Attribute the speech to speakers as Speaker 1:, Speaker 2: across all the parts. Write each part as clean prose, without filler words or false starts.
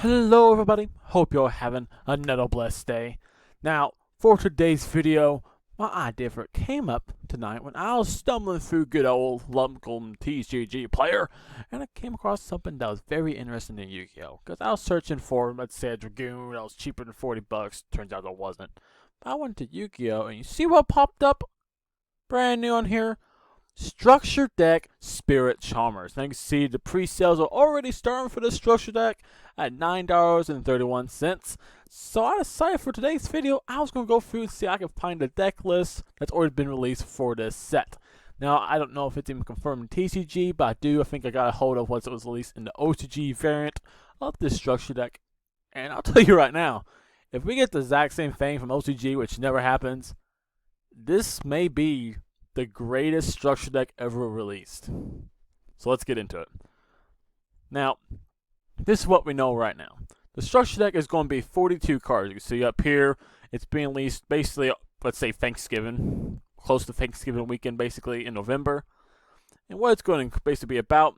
Speaker 1: Hello everybody, hope you're having another blessed day. Now, for today's video, my idea for it came up tonight when I was stumbling through good old local TCG player, and I came across something that was very interesting in Yugioh. Because I was searching for, let's say, a Dragoon that was cheaper than 40 bucks, turns out it wasn't. But I went to Yugioh, and you see what popped up brand new on here? Structure Deck Spirit Charmers. Now you can see the pre-sales are already starting for this structure deck at $9.31. So I decided for today's video, I was going to go through and see if I can find a deck list that's already been released for this set. Now, I don't know if it's even confirmed in TCG, but I think I got a hold of what was released in the OCG variant of this structure deck. And I'll tell you right now, if we get the exact same thing from OCG, which never happens, this may be the greatest structure deck ever released. So let's get into it. Now, this is what we know right now. The structure deck is going to be 42 cards. You can see up here, it's being released basically, let's say Thanksgiving, close to Thanksgiving weekend, basically in November. And what it's going to basically be about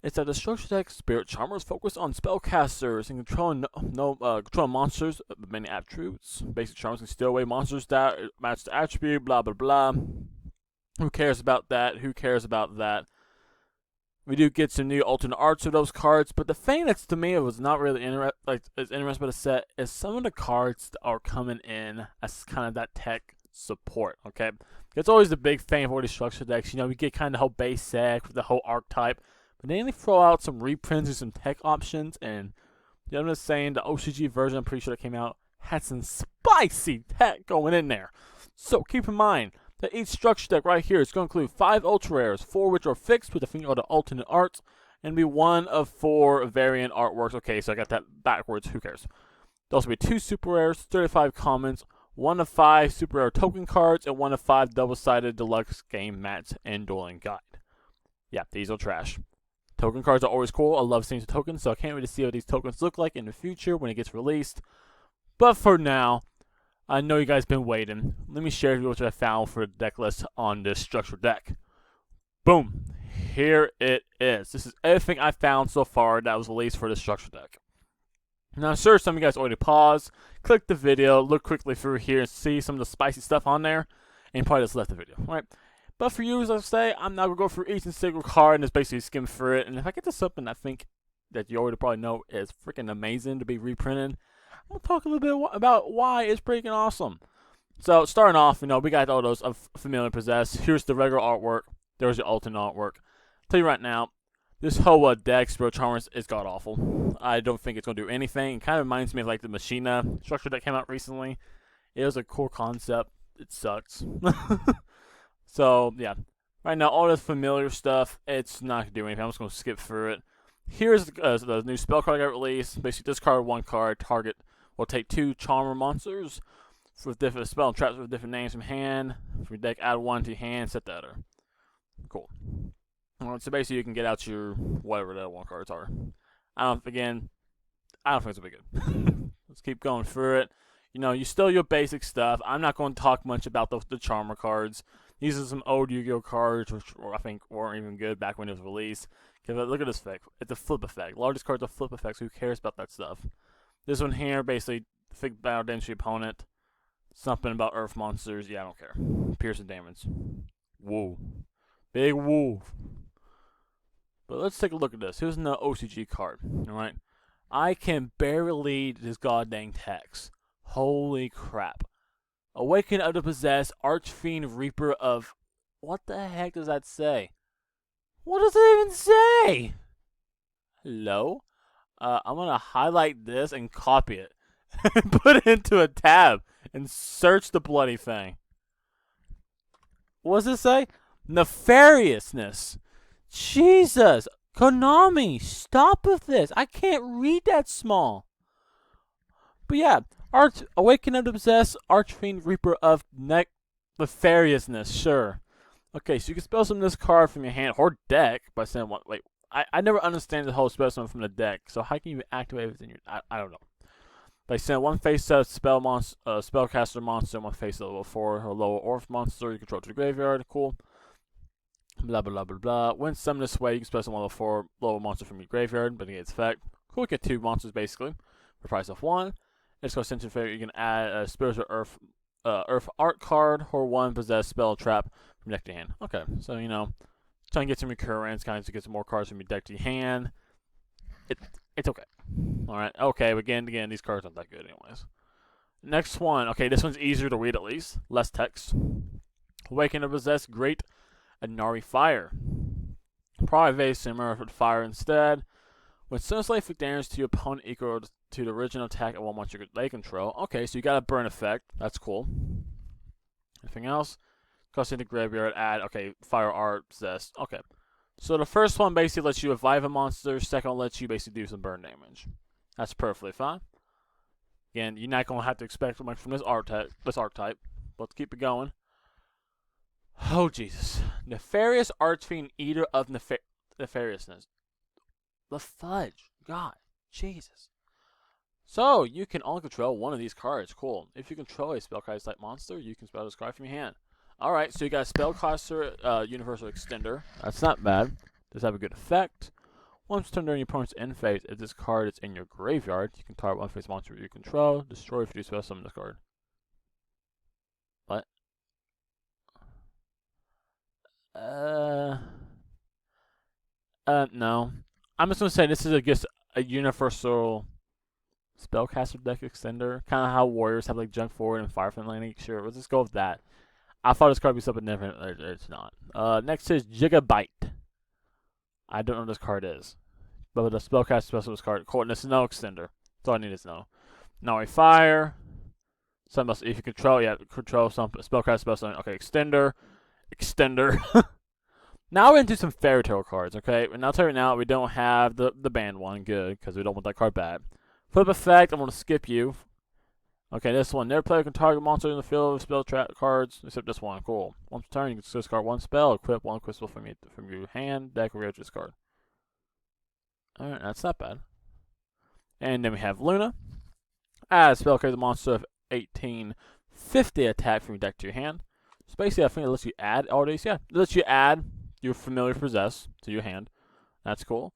Speaker 1: is that the structure deck Spirit Charmers focus on spellcasters and controlling control monsters, many attributes. Basic charmers can steal away monsters that match the attribute, blah blah blah. Who cares about that? Who cares about that? We do get some new alternate arts of those cards, but the thing that's to me it was not really as interesting about the set is some of the cards that are coming in as kind of that tech support. Okay, it's always the big thing for these structure decks. You know, we get kind of the whole base deck with the whole archetype, but then they throw out some reprints and some tech options. And you know, I'm just saying the OCG version, I'm pretty sure that came out, had some spicy tech going in there. So keep in mind that each structure deck right here is going to include 5 ultra rares, 4 which are fixed with a thing called the alternate arts, and be 1 of 4 variant artworks. Okay, so I got that backwards, who cares? There'll also be 2 super rares, 35 commons, 1 of 5 super rare token cards, and 1 of 5 double-sided deluxe game mats and dueling guide. Yeah, these are trash. Token cards are always cool. I love seeing the tokens, so I can't wait to see what these tokens look like in the future when it gets released. But for now, I know you guys been waiting. Let me share with you what I found for the deck list on this structure deck. Boom. Here it is. This is everything I found so far that was released for this structure deck. Now, I'm sure some of you guys already paused, click the video, look quickly through here, and see some of the spicy stuff on there, and probably just left the video, right? But for you, as I say, I'm not going to go through each and single card and just basically skim through it. And if I get to something I think that you already probably know is freaking amazing to be reprinted, I'm going to talk a little bit about why it's freaking awesome. So, starting off, you know, we got all those familiar possessed. Here's the regular artwork. There's the alternate artwork. I'll tell you right now, this whole deck, Spirit Charmers, is god-awful. I don't think it's going to do anything. It kind of reminds me of like the Machina structure that came out recently. It was a cool concept. It sucks. So, yeah. Right now, all this familiar stuff, it's not going to do anything. I'm just going to skip through it. Here's the new spell card I got released. Basically, discard 1 card. Target will take 2 Charmer monsters with different spell and traps with different names from hand. From your deck, add 1 to your hand, set the other. Cool. So basically, you can get out your whatever the 1 cards are. I don't think it's going to be good. Let's keep going through it. You know, you still your basic stuff. I'm not going to talk much about the Charmer cards. These are some old Yu-Gi-Oh cards, which I think weren't even good back when it was released. Look at this effect. It's a flip effect. Largest cards are flip effects. Who cares about that stuff? This one here, basically, fake battle damage to your opponent. Something about earth monsters. Yeah, I don't care. Piercing damage. Woo. Big woo. But let's take a look at this. Here's an OCG card. Alright. I can barely read this goddamn text. Holy crap. Awaken of the Possessed, Archfiend Reaper of... What the heck does that say? What does it even say? Hello? I'm going to highlight this and copy it. And put it into a tab. And search the bloody thing. What does it say? Nefariousness. Jesus. Konami, stop with this. I can't read that small. But yeah. Awaken of the Possessed, Archfiend Reaper of Nefariousness. Sure. Okay, so you can spell some of this card from your hand or deck by saying what. Wait, I never understand the whole spell summon from the deck. So how can you activate it in your? I don't know. By saying 1 face-up spellcaster monster, 1 face level 4 or lower orph monster you control to the graveyard. Cool. Blah blah blah blah blah. When summoned this way, you can spell some level 4 lower monster from your graveyard, but it gets effect. Cool, we get 2 monsters basically for the price of 1. It's going to send you can add a Spiritual Earth Art card or 1 Possessed Spell Trap from deck to hand. Okay, so you know, trying to get some recurrence, kind of to get some more cards from your deck to your hand. It's okay. Alright, okay, but again, these cards aren't that good anyways. Next one, okay, this one's easier to read at least. Less text. Awaken the Possessed Great Inari Fire. Probably very similar for fire instead. When sends life damage to your opponent equal to the original attack of one monster they control. Okay, so you got a burn effect. That's cool. Anything else? Cost in the graveyard, add, okay, fire art, possessed. Okay. So the first one basically lets you revive a monster. Second one lets you basically do some burn damage. That's perfectly fine. Again, you're not going to have to expect much from this archetype. Let's keep it going. Oh, Jesus. Nefarious Archfiend, Eater of Nefariousness. The fudge. God. Jesus. So, you can only control one of these cards. Cool. If you control a Spellcaster type monster, you can spell this card from your hand. Alright, so you got a Spellcaster Universal Extender. That's not bad. Does have a good effect. Once turned during your opponent's end phase, if this card is in your graveyard, you can target one face monster you control, destroy if you do spell summon this card. What? No. I'm just gonna say this is just a universal Spellcaster deck extender. Kind of how Warriors have like Junk Forward and Firefang Landing. Sure, let's just go with that. I thought this card would be something different. It's not. Next is Jigger Bite. I don't know what this card is. But the Spellcaster specialist card. Cool, and this is no extender. That's all I need to know. Now a fire. Some if you control some Spellcaster special. Okay, extender. Now we're into some fairy tale cards, okay? And I'll tell you now, we don't have the banned one. Good, because we don't want that card bad. Flip effect, I'm going to skip you. Okay, this one. Never player can target monster in the field with spell trap cards, except this one. Cool. Once per turn, you can discard 1 spell, equip 1 crystal from your hand, deck, or this card. Alright, that's not bad. And then we have Luna. Add spellcaster the monster of 1850 attack from your deck to your hand. So basically, I think it lets you add all these. Yeah, it lets you add your familiar possess to your hand. That's cool.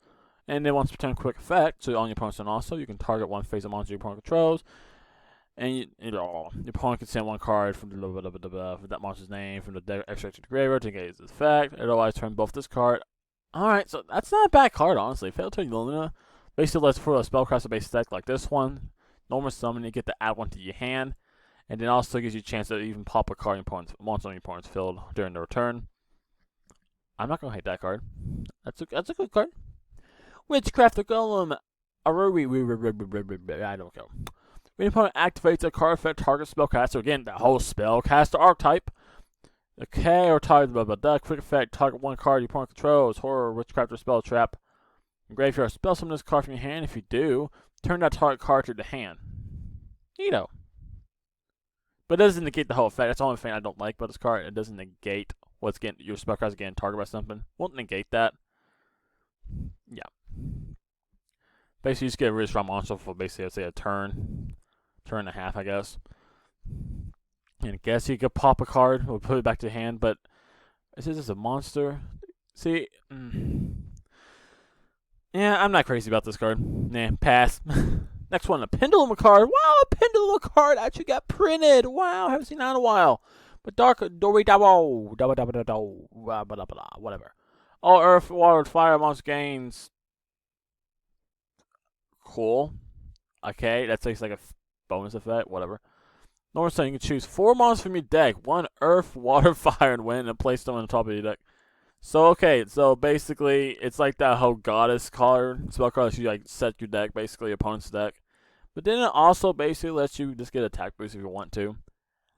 Speaker 1: And then once per turn, quick effect. So on your opponent's turn also, you can target one face of monster your opponent controls. And your opponent can send 1 card from that monster's name from the deck extract to the graveyard to engage the effect. Otherwise, turn both this card. Alright, so that's not a bad card, honestly. Fatal Turn Luna basically lets for a Spellcaster based deck like this one. Normal summon, you get to add 1 to your hand. And then also gives you a chance to even pop a card in your opponent's on your opponent's field during the return. I'm not gonna hate that card. That's a good card. Witchcraft the Golem. I don't know. When your opponent activates a card effect, target Spellcaster. Again, the whole Spellcaster archetype. Okay, or target quick effect, target 1 card your opponent controls. Horror, Witchcraft, or Spell Trap. Graveyard, spell summon this card from your hand. If you do, turn that target card to the hand. Neato. But it doesn't negate the whole effect. That's the only thing I don't like about this card. It doesn't negate what's getting your Spellcaster getting targeted by something. Won't negate that. Yeah. Basically, you just get a really strong monster for basically, let's say, a turn and a half, I guess. And I guess you could pop a card, we'll put it back to the hand, but is this a monster? See, yeah, I'm not crazy about this card. Nah, pass. Next one, a Pendulum card. Wow, a Pendulum card actually got printed. Wow, haven't seen that in a while. But whatever. All Earth, Water, Fire monster gains. Cool. Okay, that takes like a bonus effect, whatever. Normal so you can choose 4 monsters from your deck. 1 Earth, Water, Fire, and Wind, and place them on the top of your deck. So, okay, so basically, it's like that whole Goddess card, spell card, you like set your deck, basically, opponent's deck. But then it also basically lets you just get attack boost if you want to.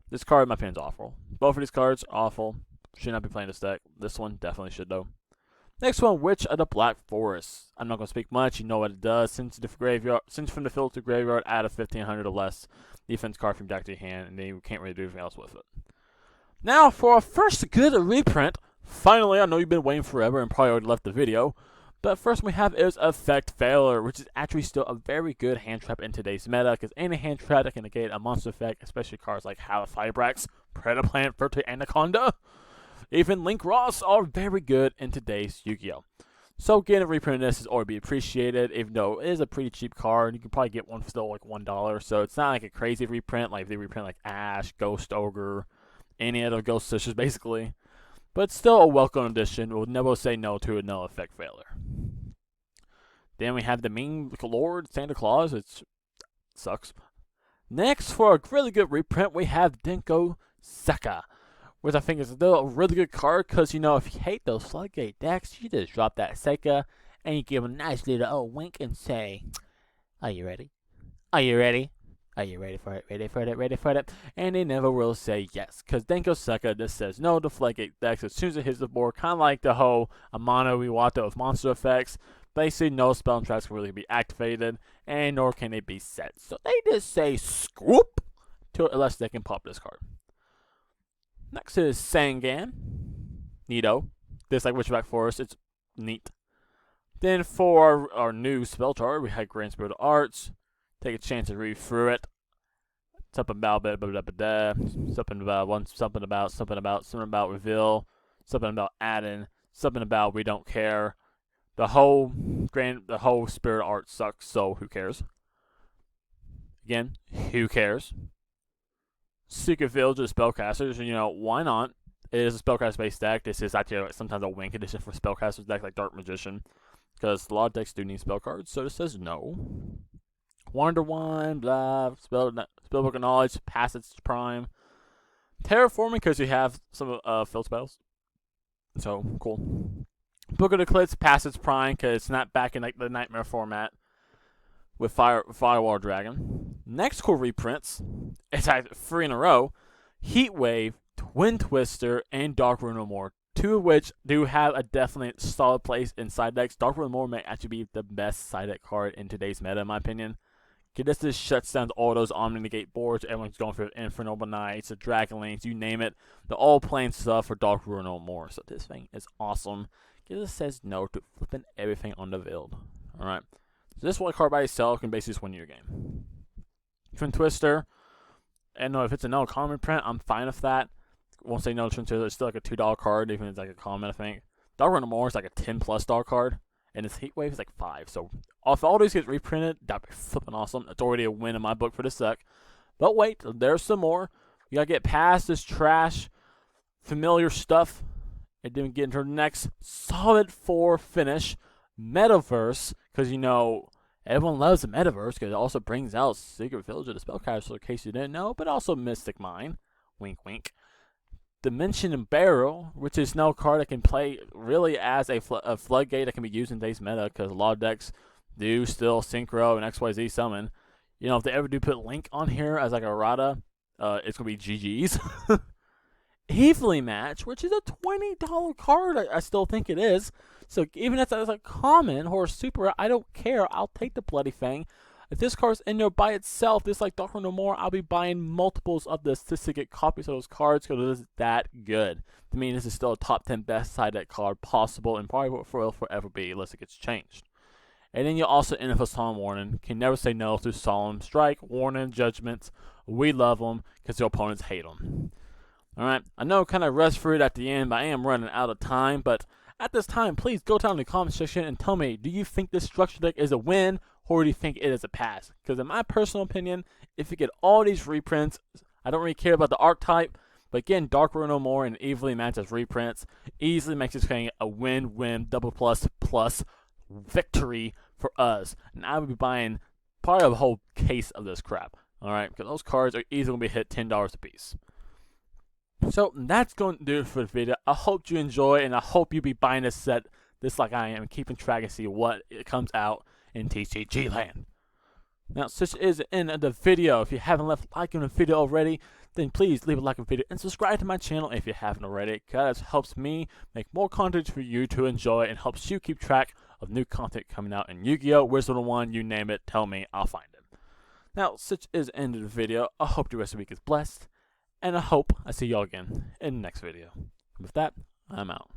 Speaker 1: This card, in my opinion, is awful. Both of these cards, awful. Should not be playing this deck. This one, definitely should, though. Next one, Witch of the Black Forest. I'm not going to speak much. You know what it does. Since from the field to graveyard, add a 1500 or less defense card from deck to your hand, and then you can't really do anything else with it. Now, for our first good reprint, finally, I know you've been waiting forever and probably already left the video, but first we have is Effect Failure, which is actually still a very good hand trap in today's meta, because any hand trap that can negate a monster effect, especially cards like Halifibrax, Predaplant, Fertile Anaconda, even Link Ross are very good in today's Yu-Gi-Oh! So getting a reprint of this is always be appreciated, even though it is a pretty cheap card. You can probably get one for still like $1, so it's not like a crazy reprint, like if they reprint like Ash, Ghost Ogre, any other Ghost Sisters basically. But it's still a welcome addition. We'll never say no to a no effect failure. Then we have the Mean Lord Santa Claus, which sucks. Next, for a really good reprint, we have Danko Saka, which I think is still a really good card because, you know, if you hate those Floodgate decks, you just drop that Saka and you give a nice little wink and say, "Are you ready? Are you ready? Are you ready for it? Ready for it? Ready for it?" And they never will say yes, because Danko Saka just says no to Floodgate decks as soon as it hits the board, kind of like the whole Amano Iwata of monster effects. Basically, no spell and traps can really be activated, and nor can they be set. So they just say scoop to unless they can pop this card. Next is Sangan Nito. This like Witchback Forest, it's neat. Then for our new spell chart, we had Grand Spirit of Arts. Take a chance to read through it. Something about something about reveal, something about add-in, something about we don't care. The whole Spirit Art sucks, so who cares? Again, who cares? Secret Village of Spellcasters, you know, why not? It is a Spellcaster-based deck. This is actually like sometimes a wink edition for Spellcasters deck like Dark Magician, because a lot of decks do need spell cards, so it says no. Wonder Wine, blah, Spellbook of Knowledge, Passage Prime. Terraforming, because you have some field spells. So, cool. Book of Eclipse, Passage Prime, because it's not back in like the Nightmare format with Firewall Dragon. Next cool reprints, it's like 3 in a row. Heatwave, Twin Twister, and Dark Rune No More. 2 of which do have a definite solid place in side decks. Dark Rune No More may actually be the best side deck card in today's meta, in my opinion. This just shuts down all those Omni-Negate boards. Everyone's going for Infernoble Knights, the Dragon Lanes, you name it. They're all playing stuff for Dark Rune No More. So this thing is awesome. It just says no to flipping everything on the field. Alright. So this one card by itself can basically just win your game. Twin Twister. And no, if it's a no common print, I'm fine with that. Won't say no to Twin Twister. It's still like a $2 card, even if it's like a common, I think. Dark Rune No More is like a $10+ card. And this Heatwave is like 5. So if all these get reprinted, that'd be flipping awesome. It's already a win in my book for this deck. But wait, there's some more. You gotta get past this trash, familiar stuff, and then get into the next solid 4 finish, Metaverse. Because, you know, everyone loves the Metaverse because it also brings out Secret Village of the Spellcaster, in case you didn't know, but also Mystic Mine. Wink, wink. Dimension and Barrel, which is no card that can play really as a floodgate that can be used in today's meta, because a lot of decks do still Synchro and XYZ summon. You know, if they ever do put Link on here as like a errata, it's going to be GG's. Evenly Match, which is a $20 card, I still think it is. So even if that's a common or a super, I don't care. I'll take the bloody thing. If this card's in there by itself, this like Dark Rune No More, I'll be buying multiples of this just to get copies of those cards because it is that good. To me, this is still a top 10 best side deck card possible and probably will forever be unless it gets changed. And then you also end with a Solemn Warning. Can never say no to Solemn Strike, Warning, Judgments. We love them because your opponents hate them. Alright, I know kind of rushed through it at the end, but I am running out of time. But at this time, please go down in the comment section and tell me, do you think this structure deck is a win, or do you think it is a pass? Because in my personal opinion, if you get all these reprints, I don't really care about the archetype, but again, Dark Rune No More and Evenly Match as reprints easily makes this thing a win-win, double plus victory for us. And I would be buying probably a whole case of this crap. Alright, because those cards are easily going to be hit $10 a piece. So that's going to do it for the video. I hope you enjoy, and I hope you be buying this set just like I am, keeping track and see what it comes out in TCG land. Now, since it is the end of the video, if you haven't left a like on the video already, then please leave a like on the video and subscribe to my channel if you haven't already, because it helps me make more content for you to enjoy and helps you keep track of new content coming out in Yu-Gi-Oh!, Wizard of One, you name it, tell me, I'll find it. Now, since it is the end of the video, I hope the rest of the week is blessed, and I hope I see y'all again in the next video. With that, I'm out.